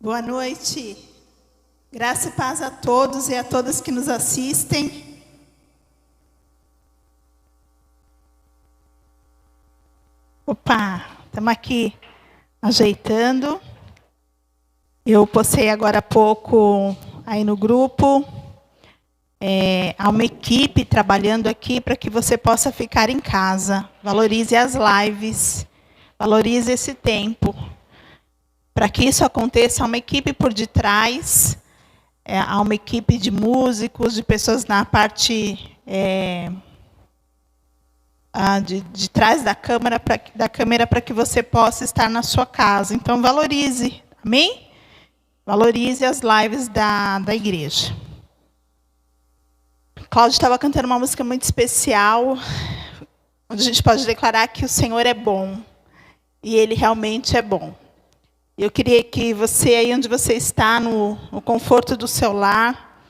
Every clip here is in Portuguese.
Boa noite. Graça e paz a todos e a todas que nos assistem. Opa, estamos aqui ajeitando. Eu postei agora há pouco aí no grupo. Há uma equipe trabalhando aqui para que você possa ficar em casa. Valorize as lives. Valorize esse tempo. Para que isso aconteça, há uma equipe por detrás, há uma equipe de músicos, de pessoas na parte de trás da câmera para que você possa estar na sua casa. Então, valorize, amém? Valorize as lives da igreja. Cláudio estava cantando uma música muito especial, onde a gente pode declarar que o Senhor é bom, e Ele realmente é bom. Eu queria que você, aí onde você está, no conforto do seu lar,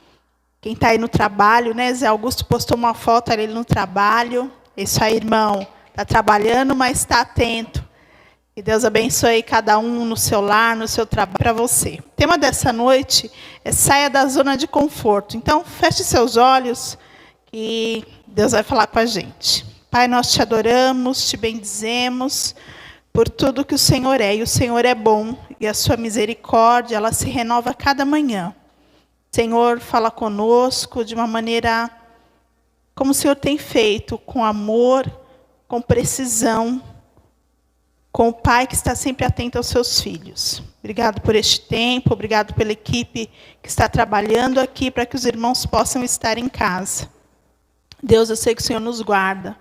quem está aí no trabalho, né? Zé Augusto postou uma foto ali no trabalho. Isso aí, irmão, está trabalhando, mas está atento. Que Deus abençoe cada um no seu lar, no seu trabalho, para você. O tema dessa noite é saia da zona de conforto. Então, feche seus olhos e Deus vai falar com a gente. Pai, nós te adoramos, te bendizemos por tudo que o Senhor é, e o Senhor é bom, e a sua misericórdia, ela se renova a cada manhã. Senhor, fala conosco de uma maneira como o Senhor tem feito, com amor, com precisão, com o Pai que está sempre atento aos seus filhos. Obrigado por este tempo, obrigado pela equipe que está trabalhando aqui, para que os irmãos possam estar em casa. Deus, eu sei que o Senhor nos guarda,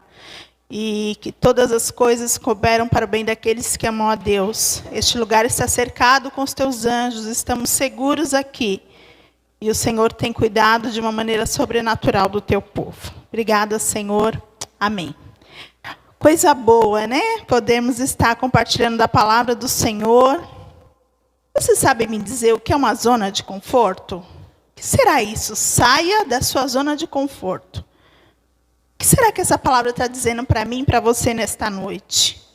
e que todas as coisas cooperam para o bem daqueles que amam a Deus. Este lugar está cercado com os teus anjos, estamos seguros aqui. E o Senhor tem cuidado de uma maneira sobrenatural do teu povo. Obrigada, Senhor. Amém. Coisa boa, né? Podemos estar compartilhando da palavra do Senhor. Você sabe me dizer o que é uma zona de conforto? O que será isso? Saia da sua zona de conforto. O que será que essa palavra está dizendo para mim e para você nesta noite?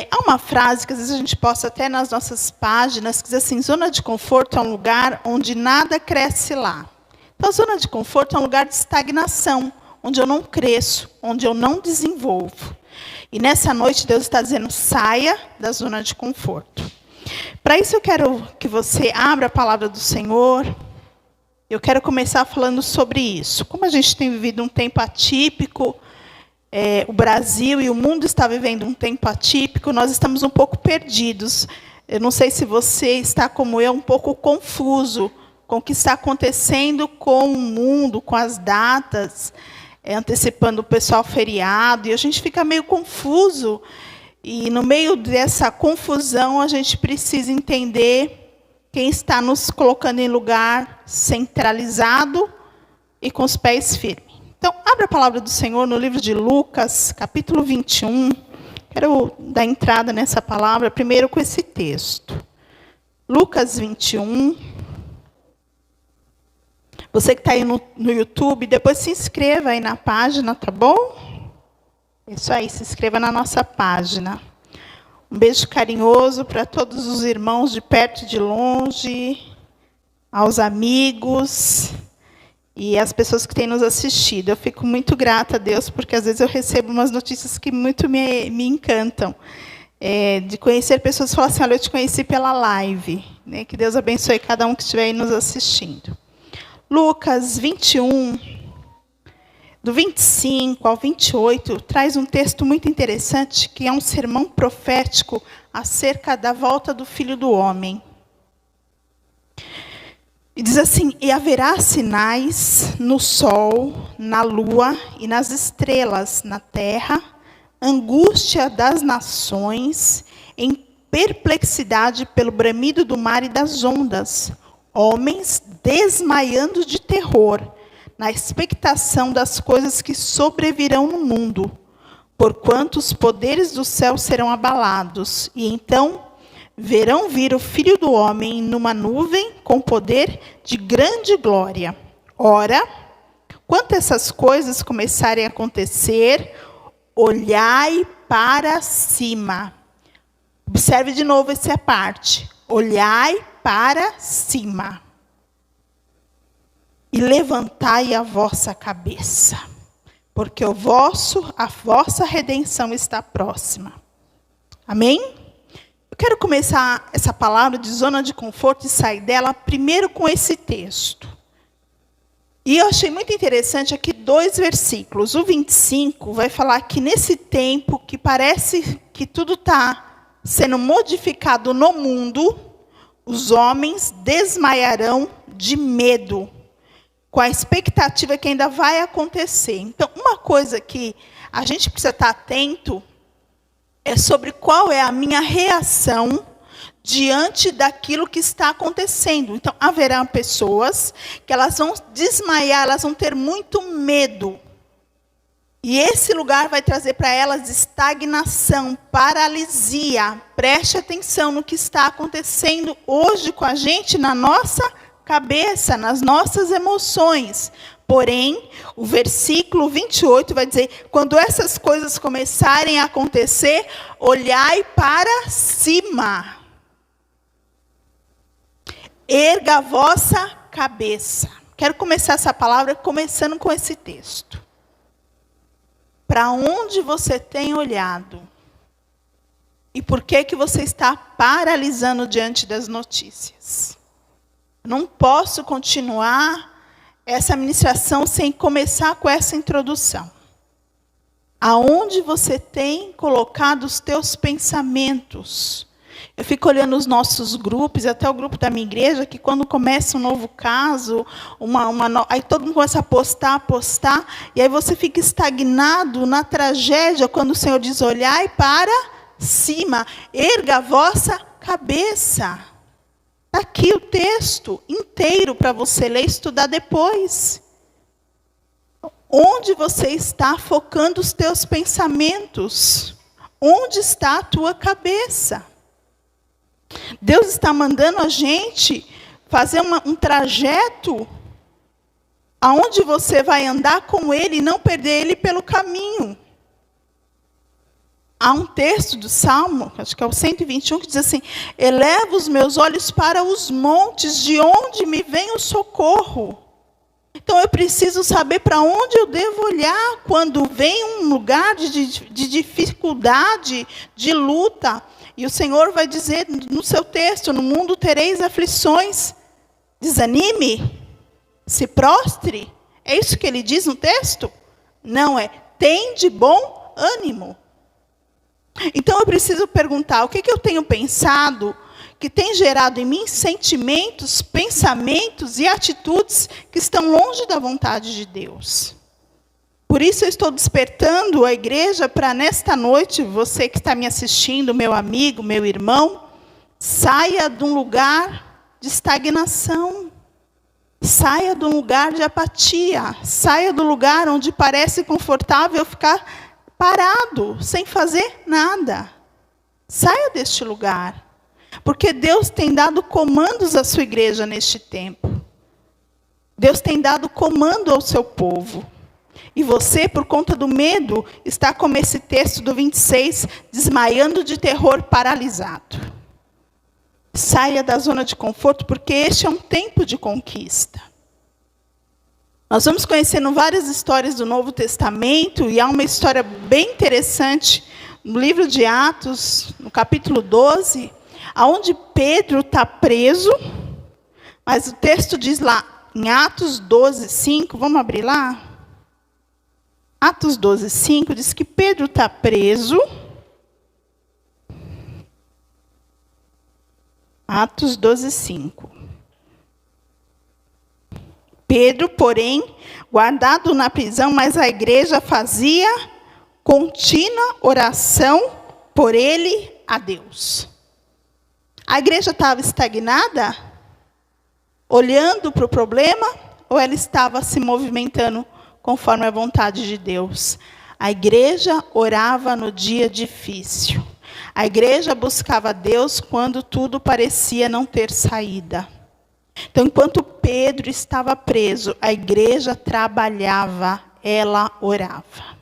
Há uma frase que às vezes a gente posta até nas nossas páginas, que diz assim: zona de conforto é um lugar onde nada cresce lá. Então, a zona de conforto é um lugar de estagnação, onde eu não cresço, onde eu não desenvolvo. E nessa noite Deus está dizendo: saia da zona de conforto. Para isso eu quero que você abra a palavra do Senhor. Eu quero começar falando sobre isso. Como a gente tem vivido um tempo atípico, o Brasil e o mundo está vivendo um tempo atípico, nós estamos um pouco perdidos. Eu não sei se você está como eu, um pouco confuso com o que está acontecendo com o mundo, com as datas, antecipando o pessoal feriado, e a gente fica meio confuso. E no meio dessa confusão, a gente precisa entender quem está nos colocando em lugar centralizado e com os pés firmes. Então, abra a palavra do Senhor no livro de Lucas, capítulo 21. Quero dar entrada nessa palavra primeiro com esse texto. Lucas 21. Você que está aí no YouTube, depois se inscreva aí na página, tá bom? Isso aí, se inscreva na nossa página. Um beijo carinhoso para todos os irmãos de perto e de longe, aos amigos e às pessoas que têm nos assistido. Eu fico muito grata a Deus, porque às vezes eu recebo umas notícias que muito me encantam. De conhecer pessoas que falam assim: olha, eu te conheci pela live. Né? Que Deus abençoe cada um que estiver aí nos assistindo. Lucas 21, do 25 ao 28, traz um texto muito interessante, que é um sermão profético acerca da volta do Filho do Homem. E diz assim: e haverá sinais no sol, na lua e nas estrelas na terra, angústia das nações, em perplexidade pelo bramido do mar e das ondas, homens desmaiando de terror, na expectação das coisas que sobrevirão no mundo, porquanto os poderes do céu serão abalados, e então verão vir o Filho do Homem numa nuvem com poder de grande glória. Ora, quando essas coisas começarem a acontecer, olhai para cima. Observe de novo essa parte. Olhai para cima e levantai a vossa cabeça, porque a vossa redenção está próxima. Amém? Eu quero começar essa palavra de zona de conforto e sair dela primeiro com esse texto. E eu achei muito interessante aqui 2 versículos. O 25 vai falar que nesse tempo que parece que tudo está sendo modificado no mundo, os homens desmaiarão de medo, com a expectativa que ainda vai acontecer. Então, uma coisa que a gente precisa estar atento é sobre qual é a minha reação diante daquilo que está acontecendo. Então, haverá pessoas que elas vão desmaiar, elas vão ter muito medo. E esse lugar vai trazer para elas estagnação, paralisia. Preste atenção no que está acontecendo hoje com a gente, na nossa cabeça, nas nossas emoções. Porém, o versículo 28 vai dizer: quando essas coisas começarem a acontecer, olhai para cima. Erga a vossa cabeça. Quero começar essa palavra começando com esse texto. Para onde você tem olhado? E por que você está paralisando diante das notícias? Não posso continuar essa ministração sem começar com essa introdução. Aonde você tem colocado os teus pensamentos? Eu fico olhando os nossos grupos, até o grupo da minha igreja, que quando começa um novo caso, aí todo mundo começa a postar, e aí você fica estagnado na tragédia, quando o Senhor diz: olhai para cima, erga a vossa cabeça. Está aqui o texto inteiro para você ler e estudar depois. Onde você está focando os teus pensamentos? Onde está a tua cabeça? Deus está mandando a gente fazer um trajeto aonde você vai andar com Ele e não perder Ele pelo caminho. Há um texto do Salmo, acho que é o 121, que diz assim: eleva os meus olhos para os montes, de onde me vem o socorro. Então eu preciso saber para onde eu devo olhar quando vem um lugar de dificuldade, de luta. E o Senhor vai dizer no seu texto: no mundo tereis aflições. Desanime, se prostre. É isso que ele diz no texto? Não, é tem de bom ânimo. Então eu preciso perguntar: o que eu tenho pensado que tem gerado em mim sentimentos, pensamentos e atitudes que estão longe da vontade de Deus? Por isso eu estou despertando a igreja para nesta noite, você que está me assistindo, meu amigo, meu irmão, saia de um lugar de estagnação, saia de um lugar de apatia, saia do lugar onde parece confortável ficar parado, sem fazer nada. Saia deste lugar, porque Deus tem dado comandos à sua igreja neste tempo. Deus tem dado comando ao seu povo. E você, por conta do medo, está como esse texto do 26, desmaiando de terror, paralisado. Saia da zona de conforto, porque este é um tempo de conquista. Nós vamos conhecendo várias histórias do Novo Testamento, e há uma história bem interessante no livro de Atos, no capítulo 12, onde Pedro está preso, mas o texto diz lá, em Atos 12, 5, vamos abrir lá? Atos 12, 5, diz que Pedro está preso. Atos 12, 5. Pedro, porém, guardado na prisão, mas a igreja fazia contínua oração por ele a Deus. A igreja estava estagnada, olhando para o problema, ou ela estava se movimentando conforme a vontade de Deus? A igreja orava no dia difícil. A igreja buscava Deus quando tudo parecia não ter saída. Então, enquanto Pedro estava preso, a igreja trabalhava, ela orava.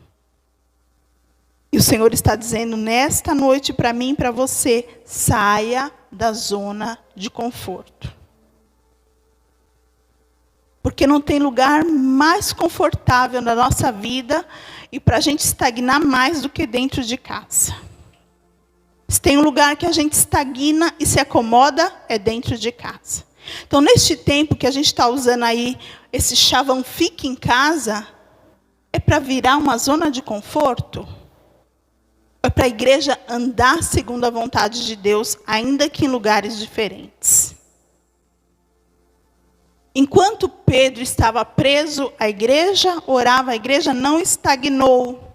E o Senhor está dizendo nesta noite para mim e para você: saia da zona de conforto. Porque não tem lugar mais confortável na nossa vida e para a gente estagnar mais do que dentro de casa. Se tem um lugar que a gente estagna e se acomoda, é dentro de casa. Então, neste tempo que a gente está usando aí, esse chavão fique em casa, é para virar uma zona de conforto? É para a igreja andar segundo a vontade de Deus, ainda que em lugares diferentes. Enquanto Pedro estava preso à igreja, orava, a igreja não estagnou.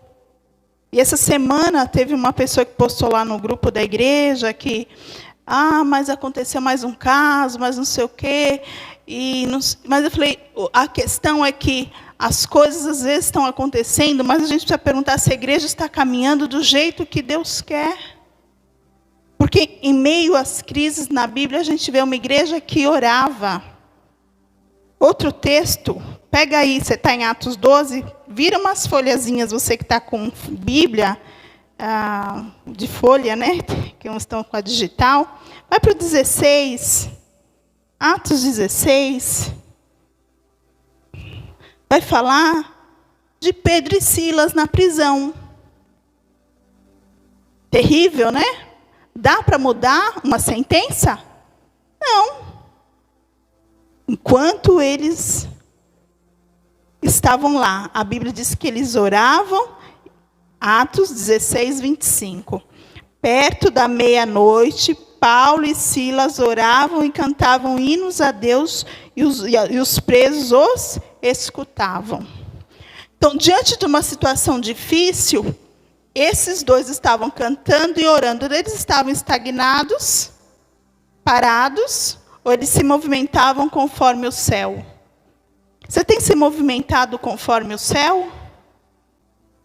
E essa semana teve uma pessoa que postou lá no grupo da igreja que, mas aconteceu mais um caso, mas não sei o quê. Mas eu falei, a questão é que as coisas às vezes estão acontecendo, mas a gente precisa perguntar se a igreja está caminhando do jeito que Deus quer. Porque em meio às crises na Bíblia, a gente vê uma igreja que orava. Outro texto, pega aí, você está em Atos 12, vira umas folhazinhas, você que está com Bíblia, de folha, né? Que uns estão com a digital. Vai para o 16, Atos 16. Vai falar de Pedro e Silas na prisão. Terrível, né? Dá para mudar uma sentença? Não. Enquanto eles estavam lá, a Bíblia diz que eles oravam, Atos 16, 25. Perto da meia-noite, Paulo e Silas oravam e cantavam hinos a Deus, e os presos os escutavam. Então, diante de uma situação difícil, esses dois estavam cantando e orando. Eles estavam estagnados, parados, ou eles se movimentavam conforme o céu? Você tem se movimentado conforme o céu?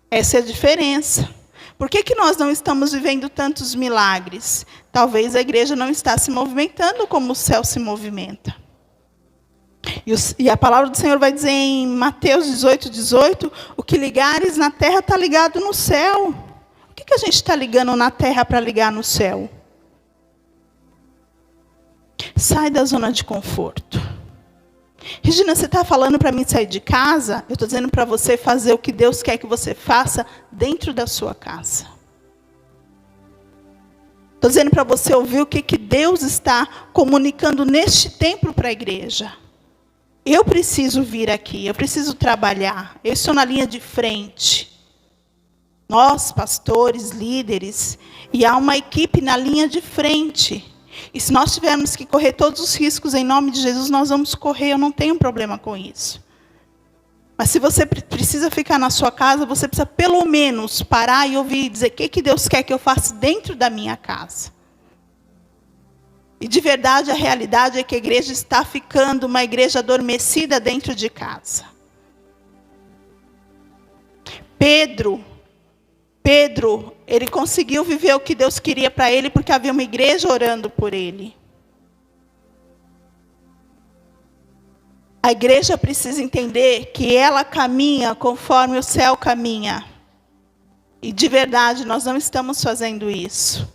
Essa é a diferença. Por que nós não estamos vivendo tantos milagres? Talvez a igreja não está se movimentando como o céu se movimenta. E a palavra do Senhor vai dizer em Mateus 18, 18, o que ligares na terra está ligado no céu. O que a gente está ligando na terra para ligar no céu? Sai da zona de conforto. Regina, você está falando para mim sair de casa? Eu estou dizendo para você fazer o que Deus quer que você faça dentro da sua casa. Estou dizendo para você ouvir o que Deus está comunicando neste tempo para a igreja. Eu preciso vir aqui, eu preciso trabalhar. Eu estou na linha de frente. Nós, pastores, líderes, e há uma equipe na linha de frente. E se nós tivermos que correr todos os riscos em nome de Jesus, nós vamos correr, eu não tenho problema com isso. Mas se você precisa ficar na sua casa, você precisa pelo menos parar e ouvir e dizer o que Deus quer que eu faça dentro da minha casa. E de verdade, a realidade é que a igreja está ficando uma igreja adormecida dentro de casa. Pedro, ele conseguiu viver o que Deus queria para ele, porque havia uma igreja orando por ele. A igreja precisa entender que ela caminha conforme o céu caminha. E de verdade, nós não estamos fazendo isso.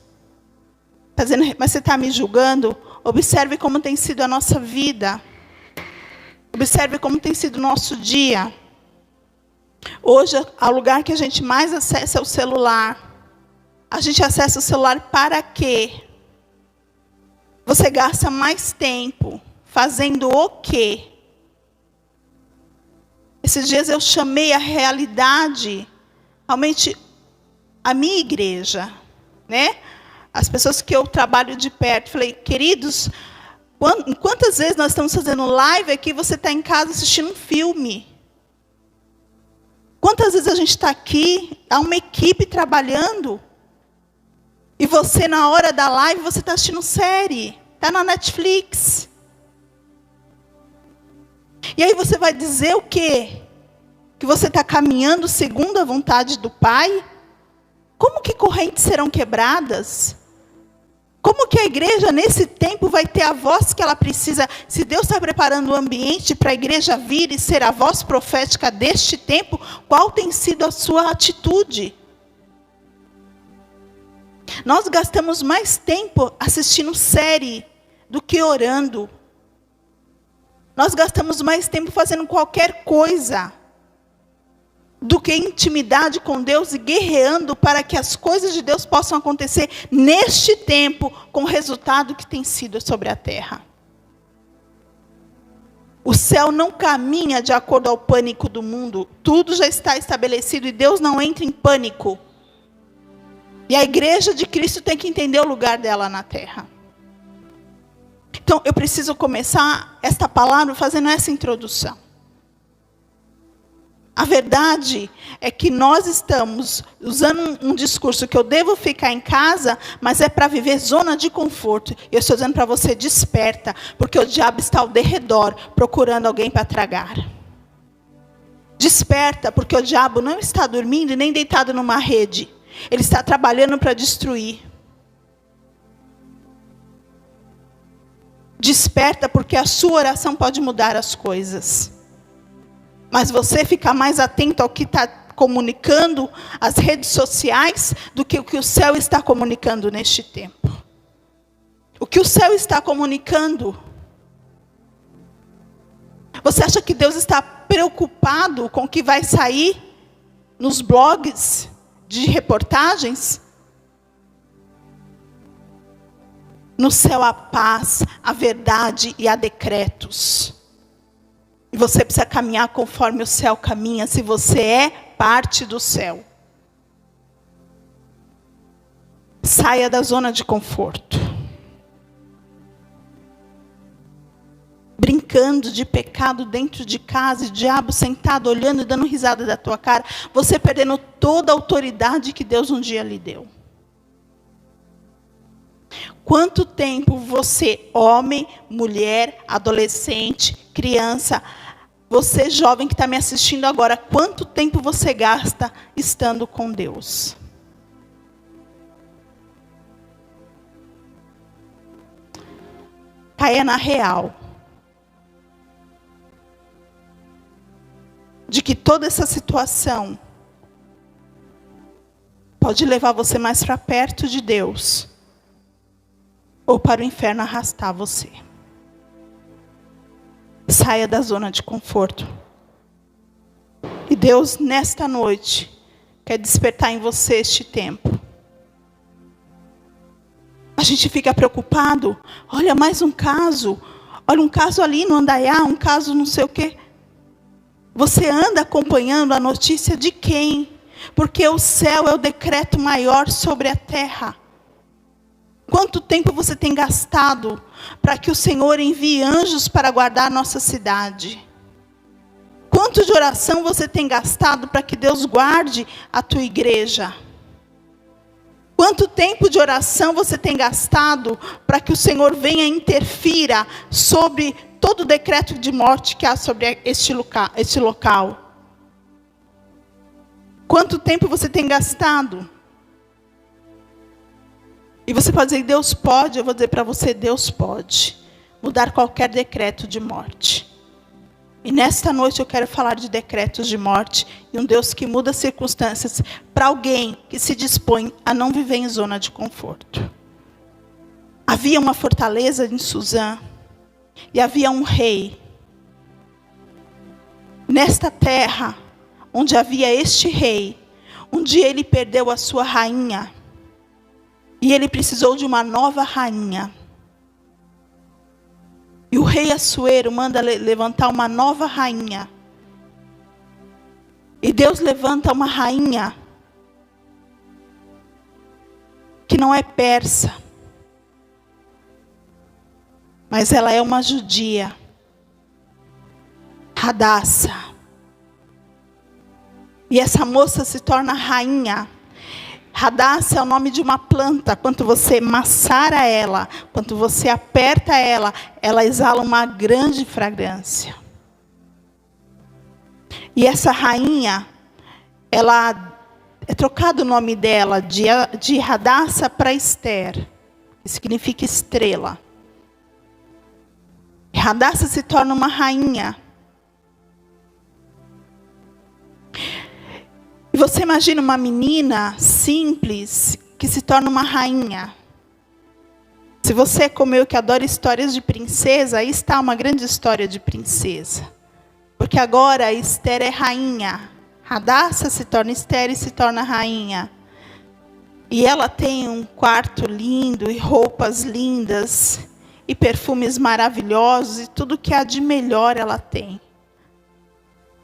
Está dizendo, mas você está me julgando? Observe como tem sido a nossa vida. Observe como tem sido o nosso dia. Hoje, o lugar que a gente mais acessa é o celular. A gente acessa o celular para quê? Você gasta mais tempo fazendo o quê? Esses dias eu chamei a realidade, realmente, a minha igreja, né? As pessoas que eu trabalho de perto. Falei, queridos, quantas vezes nós estamos fazendo live aqui, você está em casa assistindo um filme? Quantas vezes a gente está aqui, há uma equipe trabalhando, e você na hora da live, você está assistindo série, está na Netflix. E aí você vai dizer o quê? Que você está caminhando segundo a vontade do Pai? Como que correntes serão quebradas? Como que a igreja nesse tempo vai ter a voz que ela precisa? Se Deus está preparando o ambiente para a igreja vir e ser a voz profética deste tempo, qual tem sido a sua atitude? Nós gastamos mais tempo assistindo série do que orando. Nós gastamos mais tempo fazendo qualquer coisa do que intimidade com Deus e guerreando para que as coisas de Deus possam acontecer neste tempo com o resultado que tem sido sobre a terra. O céu não caminha de acordo ao pânico do mundo. Tudo já está estabelecido e Deus não entra em pânico. E a igreja de Cristo tem que entender o lugar dela na terra. Então, eu preciso começar esta palavra fazendo essa introdução. A verdade é que nós estamos usando um discurso que eu devo ficar em casa, mas é para viver zona de conforto. Eu estou dizendo para você, desperta, porque o diabo está ao derredor, procurando alguém para tragar. Desperta, porque o diabo não está dormindo e nem deitado numa rede. Ele está trabalhando para destruir. Desperta, porque a sua oração pode mudar as coisas. Mas você fica mais atento ao que está comunicando as redes sociais do que o que o céu está comunicando neste tempo. O que o céu está comunicando? Você acha que Deus está preocupado com o que vai sair nos blogs de reportagens? No céu há paz, há verdade e há decretos. E você precisa caminhar conforme o céu caminha, se você é parte do céu. Saia da zona de conforto. Brincando de pecado dentro de casa, e o diabo sentado, olhando e dando risada da tua cara, você perdendo toda a autoridade que Deus um dia lhe deu. Quanto tempo você, homem, mulher, adolescente, criança, você jovem que está me assistindo agora, quanto tempo você gasta estando com Deus? Caia na real de que toda essa situação pode levar você mais para perto de Deus ou para o inferno arrastar você. Saia da zona de conforto. E Deus, nesta noite, quer despertar em você este tempo. A gente fica preocupado. Olha, mais um caso. Olha, um caso ali no Andaiá, um caso não sei o quê. Você anda acompanhando a notícia de quem? Porque o céu é o decreto maior sobre a terra. Quanto tempo você tem gastado para que o Senhor envie anjos para guardar a nossa cidade? Quanto de oração você tem gastado para que Deus guarde a tua igreja? Quanto tempo de oração você tem gastado para que o Senhor venha e interfira sobre todo o decreto de morte que há sobre este local? Quanto tempo você tem gastado? E você pode dizer, Deus pode, eu vou dizer para você, Deus pode mudar qualquer decreto de morte. E nesta noite eu quero falar de decretos de morte e um Deus que muda circunstâncias para alguém que se dispõe a não viver em zona de conforto. Havia uma fortaleza em Suzã e havia um rei. Nesta terra, onde havia este rei, um dia ele perdeu a sua rainha. E ele precisou de uma nova rainha. E o rei Assuero manda levantar uma nova rainha. E Deus levanta uma rainha que não é persa, mas ela é uma judia, Hadassa. E essa moça se torna rainha. Hadassa é o nome de uma planta. Quando você maçara ela, quando você aperta ela, ela exala uma grande fragrância. E essa rainha, ela é trocado o nome dela de Hadassa para Esther, que significa estrela. E Hadassa se torna uma rainha. E você imagina uma menina simples, que se torna uma rainha. Se você é como eu que adora histórias de princesa, aí está uma grande história de princesa. Porque agora Esther é rainha. Hadassah se torna Esther e se torna rainha. E ela tem um quarto lindo e roupas lindas e perfumes maravilhosos e tudo que há de melhor ela tem.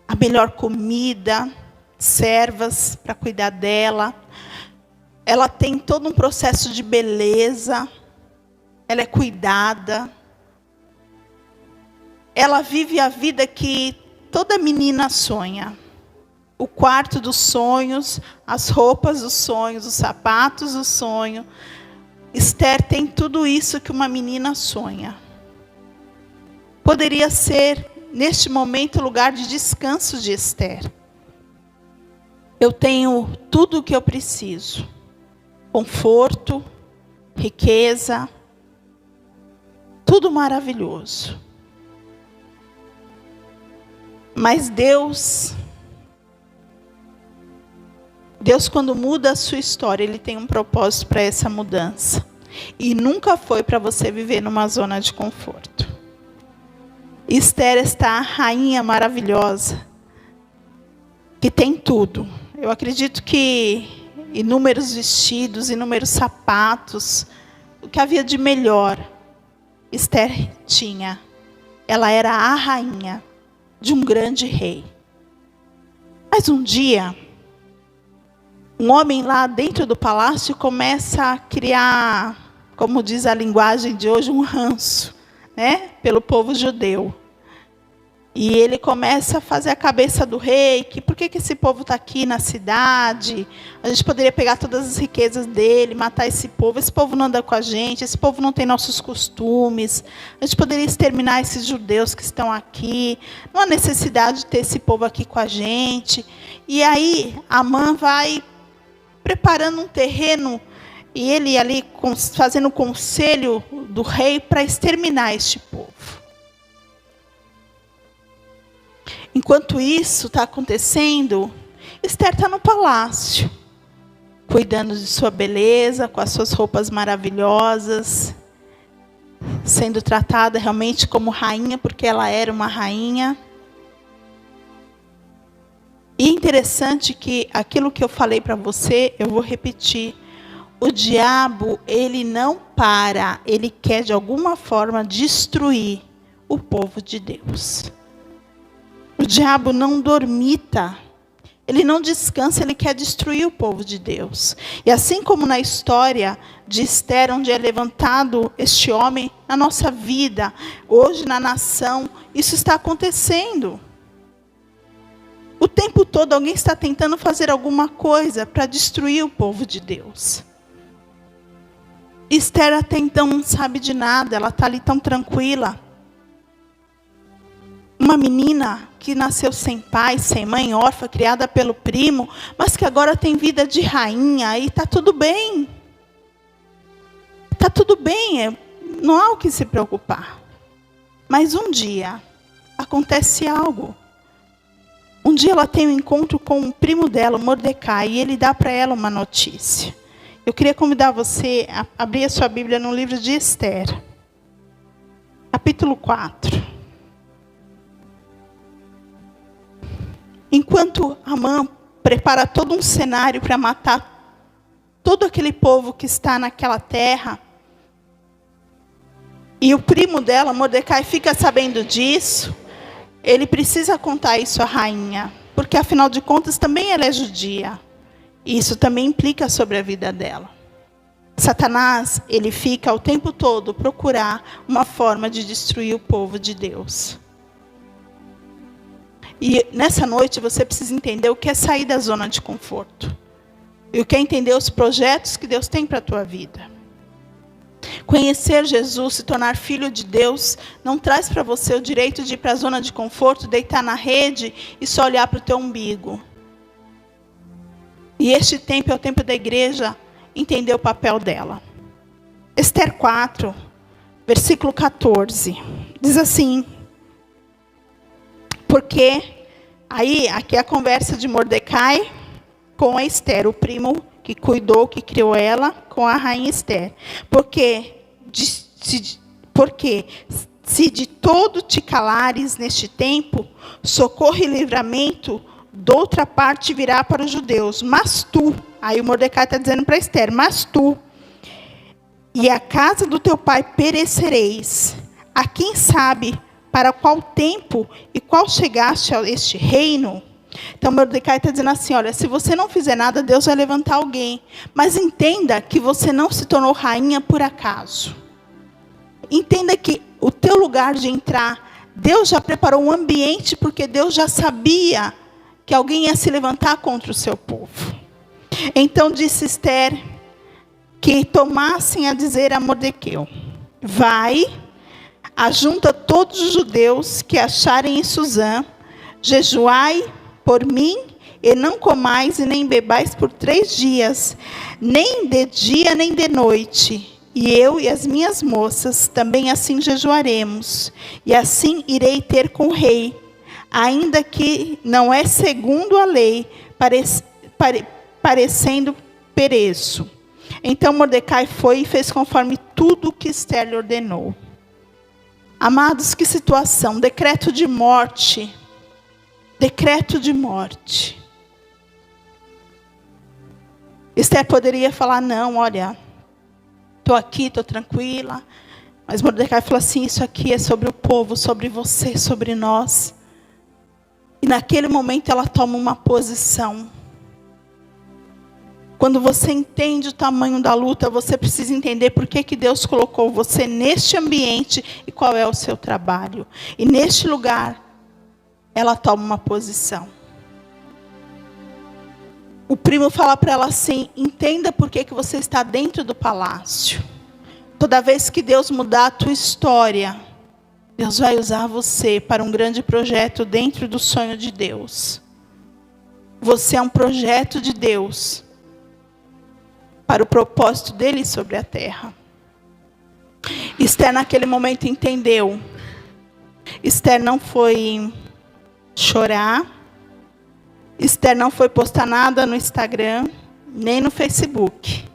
A melhor comida, servas para cuidar dela. Ela tem todo um processo de beleza. Ela é cuidada. Ela vive a vida que toda menina sonha. O quarto dos sonhos, as roupas dos sonhos, os sapatos do sonho. Esther tem tudo isso que uma menina sonha. Poderia ser, neste momento, o lugar de descanso de Esther. Eu tenho tudo o que eu preciso. Conforto, riqueza, tudo maravilhoso. Mas Deus, quando muda a sua história, Ele tem um propósito para essa mudança. E nunca foi para você viver numa zona de conforto. Esther está a rainha maravilhosa, que tem tudo. Eu acredito que inúmeros vestidos, inúmeros sapatos, o que havia de melhor, Esther tinha. Ela era a rainha de um grande rei. Mas um dia, um homem lá dentro do palácio começa a criar, como diz a linguagem de hoje, um ranço, né, pelo povo judeu. E ele começa a fazer a cabeça do rei, que por que esse povo está aqui na cidade? A gente poderia pegar todas as riquezas dele, matar esse povo não anda com a gente, esse povo não tem nossos costumes, a gente poderia exterminar esses judeus que estão aqui, não há necessidade de ter esse povo aqui com a gente. E aí Amã vai preparando um terreno, e ele ali fazendo o conselho do rei para exterminar este povo. Enquanto isso está acontecendo, Esther está no palácio, cuidando de sua beleza, com as suas roupas maravilhosas, sendo tratada realmente como rainha, porque ela era uma rainha. E é interessante que aquilo que eu falei para você, eu vou repetir. O diabo, ele não para, ele quer de alguma forma destruir o povo de Deus. O diabo não dormita, ele não descansa, ele quer destruir o povo de Deus. E assim como na história de Esther, onde é levantado este homem, na nossa vida, hoje na nação, isso está acontecendo. O tempo todo alguém está tentando fazer alguma coisa para destruir o povo de Deus. Esther até então não sabe de nada, ela está ali tão tranquila. Uma menina que nasceu sem pai, sem mãe, órfã, criada pelo primo, mas que agora tem vida de rainha, e está tudo bem. Está tudo bem, não há o que se preocupar. Mas um dia, acontece algo. Um dia ela tem um encontro com o primo dela, Mordecai, e ele dá para ela uma notícia. Eu queria convidar você a abrir a sua Bíblia no livro de Esther, capítulo 4. Enquanto Amã prepara todo um cenário para matar todo aquele povo que está naquela terra, e o primo dela, Mordecai, fica sabendo disso, ele precisa contar isso à rainha, porque afinal de contas também ela é judia. E isso também implica sobre a vida dela. Satanás, ele fica o tempo todo procurar uma forma de destruir o povo de Deus. E nessa noite você precisa entender o que é sair da zona de conforto. E o que é entender os projetos que Deus tem para a tua vida. Conhecer Jesus, se tornar filho de Deus, não traz para você o direito de ir para a zona de conforto, deitar na rede e só olhar para o teu umbigo. E este tempo é o tempo da igreja entender o papel dela. Esther 4, versículo 14, diz assim: porque, aqui é a conversa de Mordecai com a Esther, o primo que cuidou, que criou ela, com a rainha Esther. Porque se de todo te calares neste tempo, socorro e livramento de outra parte virá para os judeus. Mas tu, aí o Mordecai está dizendo para Esther, mas tu e a casa do teu pai perecereis. A quem sabe para qual tempo e qual chegaste a este reino? Então Mordecai está dizendo assim, olha, se você não fizer nada, Deus vai levantar alguém. Mas entenda que você não se tornou rainha por acaso. Entenda que o teu lugar de entrar, Deus já preparou um ambiente, porque Deus já sabia que alguém ia se levantar contra o seu povo. Então disse Esther que tomassem a dizer a Mordequeu, vai, ajunta todos os judeus que acharem em Susã, jejuai por mim, e não comais e nem bebais por 3 dias, nem de dia nem de noite. E eu e as minhas moças também assim jejuaremos, e assim irei ter com o rei, ainda que não é segundo a lei, parecendo pereço. Então Mordecai foi e fez conforme tudo o que Esther lhe ordenou. Amados, que situação, decreto de morte. Decreto de morte. Esther poderia falar, não, olha, estou aqui, estou tranquila. Mas Mordecai falou assim, isso aqui é sobre o povo, sobre você, sobre nós. E naquele momento ela toma uma posição. Quando você entende o tamanho da luta, você precisa entender por que Deus colocou você neste ambiente e qual é o seu trabalho. E neste lugar, ela toma uma posição. O primo fala para ela assim, entenda por que você está dentro do palácio. Toda vez que Deus mudar a tua história, Deus vai usar você para um grande projeto dentro do sonho de Deus. Você é um projeto de Deus para o propósito dele sobre a terra. Esther naquele momento entendeu. Esther não foi chorar. Esther não foi postar nada no Instagram, nem no Facebook.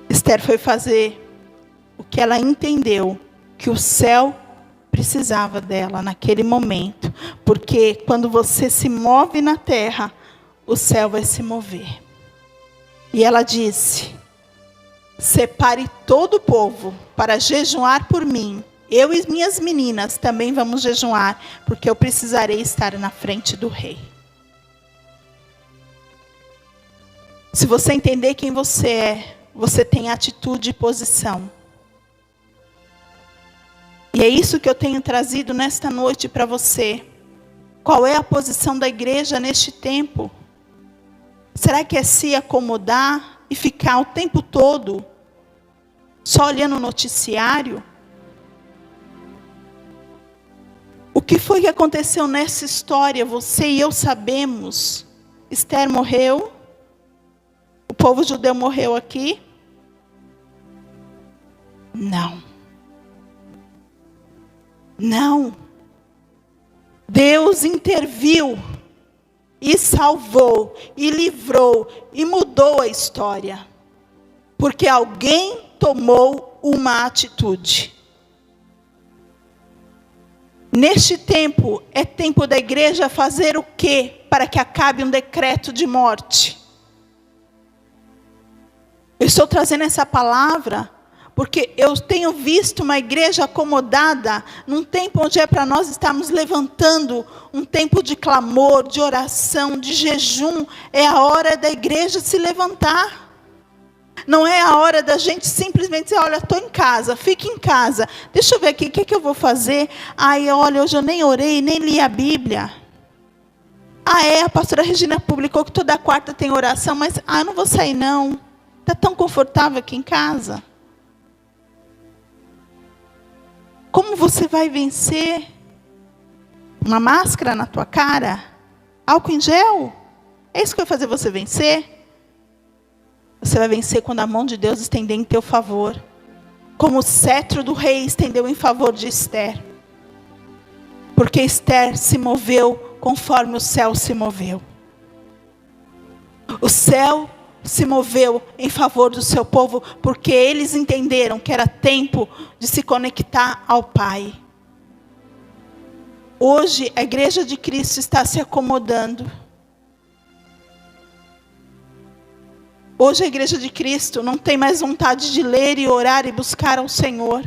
Esther foi fazer o que ela entendeu, que o céu precisava dela naquele momento. Porque quando você se move na terra, o céu vai se mover. E ela disse, separe todo o povo para jejuar por mim. Eu e minhas meninas também vamos jejuar, porque eu precisarei estar na frente do rei. Se você entender quem você é, você tem atitude e posição. E é isso que eu tenho trazido nesta noite para você. Qual é a posição da igreja neste tempo? Será que é se acomodar e ficar o tempo todo só olhando o noticiário? O que foi que aconteceu nessa história? Você e eu sabemos. Esther morreu. O povo judeu morreu aqui? Não. Não. Deus interviu e salvou, e livrou, e mudou a história. Porque alguém tomou uma atitude. Neste tempo, é tempo da igreja fazer o quê? Para que acabe um decreto de morte. Eu estou trazendo essa palavra porque eu tenho visto uma igreja acomodada num tempo onde é para nós estarmos levantando um tempo de clamor, de oração, de jejum. É a hora da igreja se levantar. Não é a hora da gente simplesmente dizer, olha, estou em casa, fique em casa. Deixa eu ver aqui, o que eu vou fazer? Ai, olha, hoje eu nem orei, nem li a Bíblia. A pastora Regina publicou que toda quarta tem oração, mas eu não vou sair não. Está tão confortável aqui em casa. Como você vai vencer? Uma máscara na tua cara? Álcool em gel? É isso que vai fazer você vencer? Você vai vencer quando a mão de Deus estender em teu favor. Como o cetro do rei estendeu em favor de Esther. Porque Esther se moveu conforme o céu se moveu. O céu se moveu em favor do seu povo, porque eles entenderam que era tempo de se conectar ao Pai. Hoje a igreja de Cristo está se acomodando. Hoje a igreja de Cristo não tem mais vontade de ler e orar e buscar ao Senhor.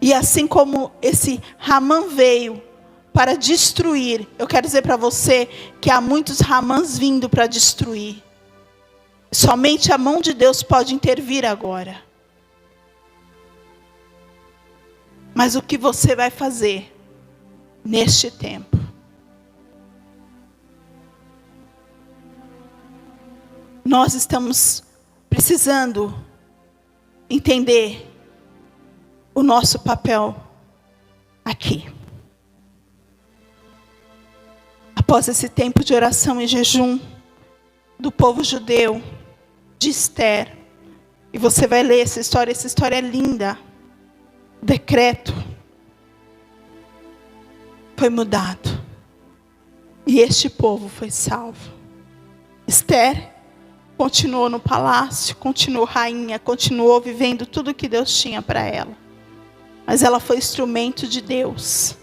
E assim como esse Ramã veio para destruir, eu quero dizer para você que há muitos Ramãs vindo para destruir. Somente a mão de Deus pode intervir agora. Mas o que você vai fazer neste tempo? Nós estamos precisando entender o nosso papel aqui. Após esse tempo de oração e jejum do povo judeu, de Esther, e você vai ler essa história é linda. O decreto foi mudado. E este povo foi salvo. Esther continuou no palácio, continuou rainha, continuou vivendo tudo que Deus tinha para ela. Mas ela foi instrumento de Deus.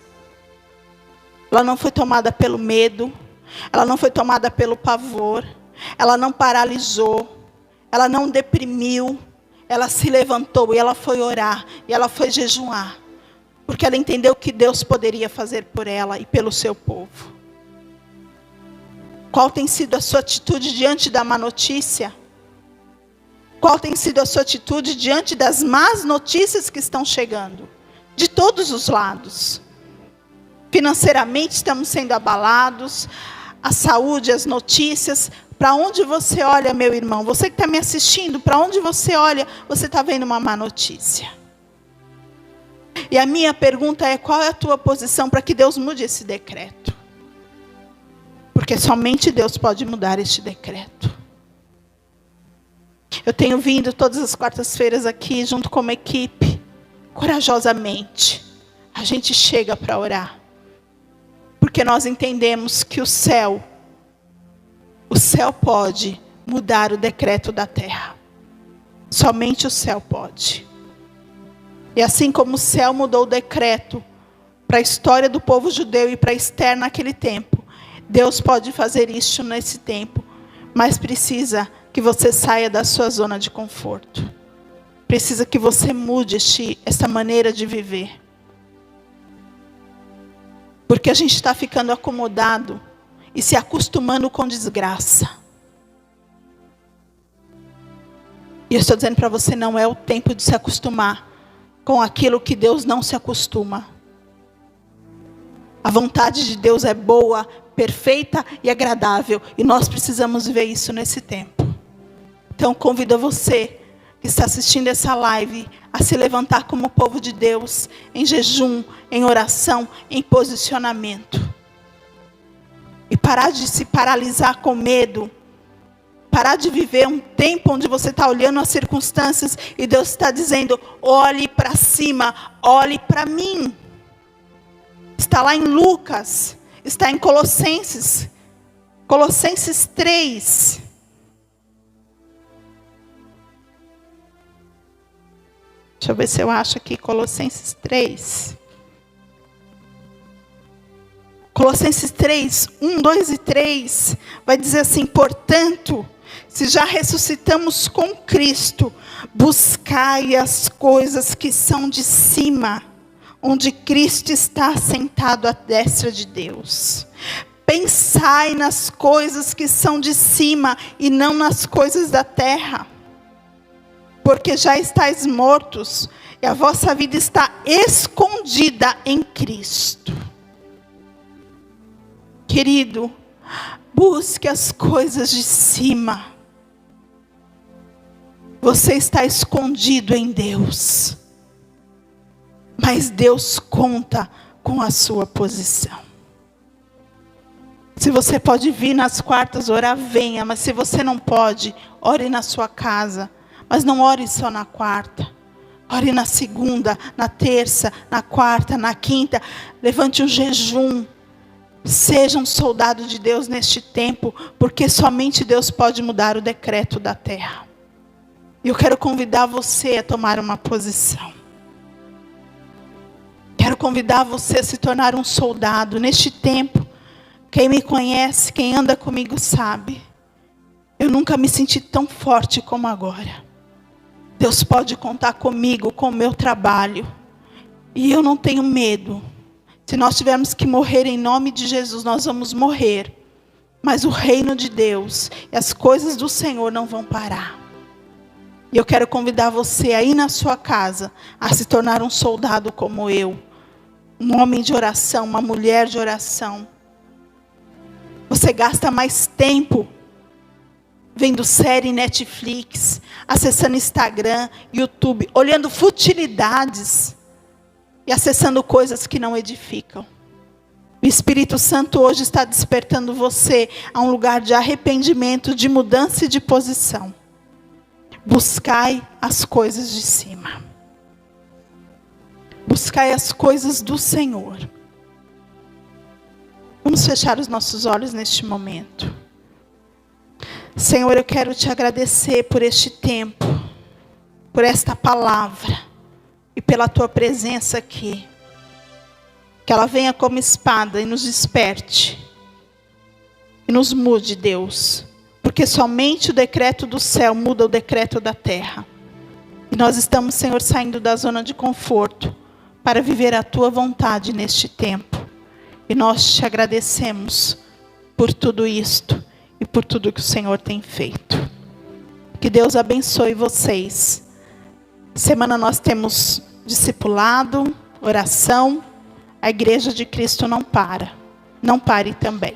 Ela não foi tomada pelo medo, ela não foi tomada pelo pavor, ela não paralisou, ela não deprimiu, ela se levantou e ela foi orar, e ela foi jejuar, porque ela entendeu que Deus poderia fazer por ela e pelo seu povo. Qual tem sido a sua atitude diante da má notícia? Qual tem sido a sua atitude diante das más notícias que estão chegando? De todos os lados. Financeiramente estamos sendo abalados, a saúde, as notícias. Para onde você olha, meu irmão? Você que está me assistindo, para onde você olha, você está vendo uma má notícia. E a minha pergunta é, qual é a tua posição para que Deus mude esse decreto? Porque somente Deus pode mudar este decreto. Eu tenho vindo todas as quartas-feiras aqui, junto com uma equipe, corajosamente. A gente chega para orar. Porque nós entendemos que o céu pode mudar o decreto da terra. Somente o céu pode. E assim como o céu mudou o decreto para a história do povo judeu e para Esther naquele tempo, Deus pode fazer isso nesse tempo. Mas precisa que você saia da sua zona de conforto. Precisa que você mude essa maneira de viver. Porque a gente está ficando acomodado e se acostumando com desgraça. E eu estou dizendo para você, não é o tempo de se acostumar com aquilo que Deus não se acostuma. A vontade de Deus é boa, perfeita e agradável. E nós precisamos ver isso nesse tempo. Então convido você que está assistindo essa live a se levantar como povo de Deus, em jejum, em oração, em posicionamento. E parar de se paralisar com medo. Parar de viver um tempo onde você está olhando as circunstâncias e Deus está dizendo, olhe para cima, olhe para mim. Está lá em Lucas, está em Colossenses 3. Deixa eu ver se eu acho aqui, Colossenses 3. Colossenses 3, 1, 2 e 3, vai dizer assim, portanto, se já ressuscitamos com Cristo, buscai as coisas que são de cima, onde Cristo está sentado à destra de Deus. Pensai nas coisas que são de cima e não nas coisas da terra. Porque já estáis mortos e a vossa vida está escondida em Cristo. Querido, busque as coisas de cima. Você está escondido em Deus. Mas Deus conta com a sua posição. Se você pode vir nas quartas orar, venha. Mas se você não pode, ore na sua casa. Mas não ore só na quarta. Ore na segunda, na terça, na quarta, na quinta. Levante um jejum. Seja um soldado de Deus neste tempo, porque somente Deus pode mudar o decreto da terra. E eu quero convidar você a tomar uma posição. Quero convidar você a se tornar um soldado neste tempo. Quem me conhece, quem anda comigo sabe. Eu nunca me senti tão forte como agora. Deus pode contar comigo, com o meu trabalho. E eu não tenho medo. Se nós tivermos que morrer em nome de Jesus, nós vamos morrer. Mas o reino de Deus e as coisas do Senhor não vão parar. E eu quero convidar você aí na sua casa a se tornar um soldado como eu. Um homem de oração, uma mulher de oração. Você gasta mais tempo vendo série Netflix, acessando Instagram, YouTube, olhando futilidades e acessando coisas que não edificam. O Espírito Santo hoje está despertando você a um lugar de arrependimento, de mudança e de posição. Buscai as coisas de cima. Buscai as coisas do Senhor. Vamos fechar os nossos olhos neste momento. Senhor, eu quero te agradecer por este tempo, por esta palavra e pela tua presença aqui. Que ela venha como espada e nos desperte e nos mude, Deus. Porque somente o decreto do céu muda o decreto da terra. E nós estamos, Senhor, saindo da zona de conforto para viver a tua vontade neste tempo. E nós te agradecemos por tudo isto e por tudo que o Senhor tem feito. Que Deus abençoe vocês. Semana nós temos discipulado, oração. A igreja de Cristo não para. Não pare também.